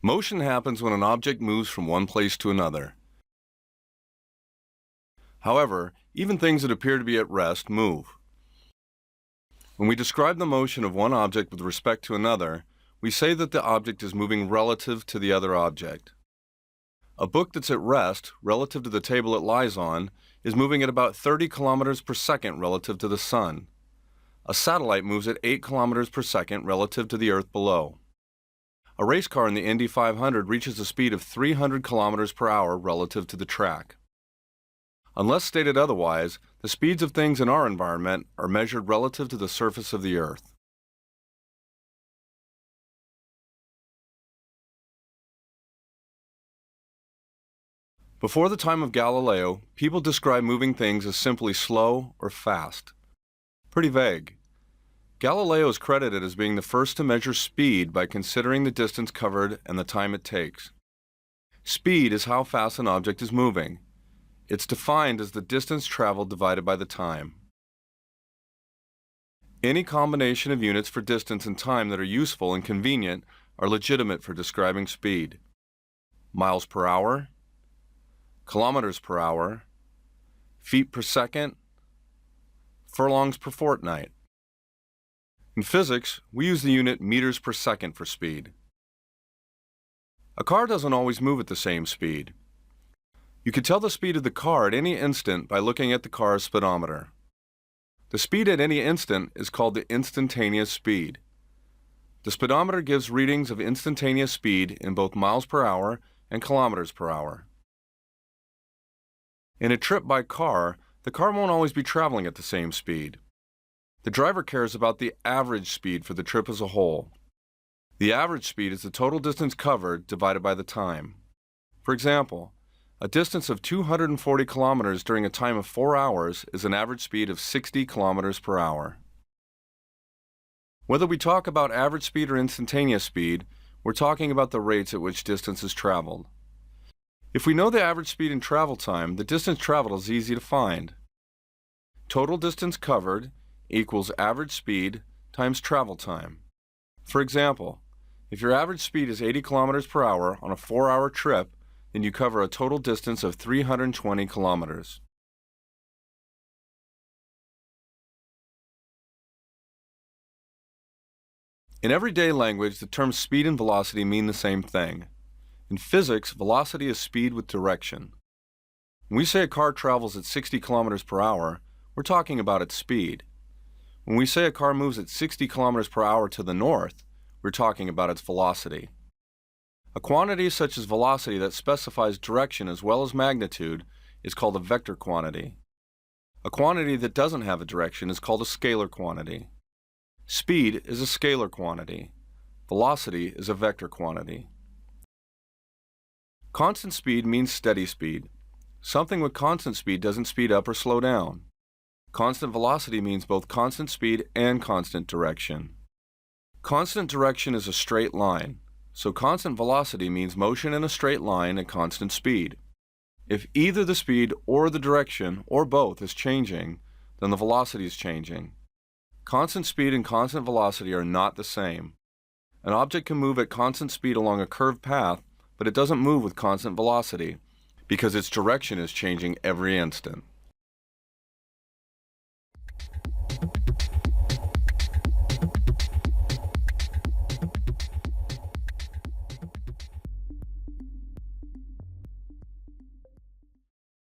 Motion happens when an object moves from one place to another. However, even things that appear to be at rest move. When we describe the motion of one object with respect to another, we say that the object is moving relative to the other object. A book that's at rest, relative to the table it lies on, is moving at about 30 kilometers per second relative to the sun. A satellite moves at 8 kilometers per second relative to the Earth below. A race car in the Indy 500 reaches a speed of 300 kilometers per hour relative to the track. Unless stated otherwise, the speeds of things in our environment are measured relative to the surface of the Earth. Before the time of Galileo, people described moving things as simply slow or fast. Pretty vague. Galileo is credited as being the first to measure speed by considering the distance covered and the time it takes. Speed is how fast an object is moving. It's defined as the distance traveled divided by the time. Any combination of units for distance and time that are useful and convenient are legitimate for describing speed. Miles per hour, kilometers per hour, feet per second, furlongs per fortnight. In physics, we use the unit meters per second for speed. A car doesn't always move at the same speed. You can tell the speed of the car at any instant by looking at the car's speedometer. The speed at any instant is called the instantaneous speed. The speedometer gives readings of instantaneous speed in both miles per hour and kilometers per hour. In a trip by car, the car won't always be traveling at the same speed. The driver cares about the average speed for the trip as a whole. The average speed is the total distance covered divided by the time. For example, a distance of 240 kilometers during a time of 4 hours is an average speed of 60 kilometers per hour. Whether we talk about average speed or instantaneous speed, we're talking about the rates at which distance is traveled. If we know the average speed and travel time, the distance traveled is easy to find. Total distance covered equals average speed times travel time. For example, if your average speed is 80 kilometers per hour on a 4-hour trip, then you cover a total distance of 320 kilometers. In everyday language, the terms speed and velocity mean the same thing. In physics, velocity is speed with direction. When we say a car travels at 60 kilometers per hour, we're talking about its speed. When we say a car moves at 60 kilometers per hour to the north, we're talking about its velocity. A quantity such as velocity that specifies direction as well as magnitude is called a vector quantity. A quantity that doesn't have a direction is called a scalar quantity. Speed is a scalar quantity. Velocity is a vector quantity. Constant speed means steady speed. Something with constant speed doesn't speed up or slow down. Constant velocity means both constant speed and constant direction. Constant direction is a straight line, so constant velocity means motion in a straight line at constant speed. If either the speed or the direction, or both, is changing, then the velocity is changing. Constant speed and constant velocity are not the same. An object can move at constant speed along a curved path, but it doesn't move with constant velocity, because its direction is changing every instant.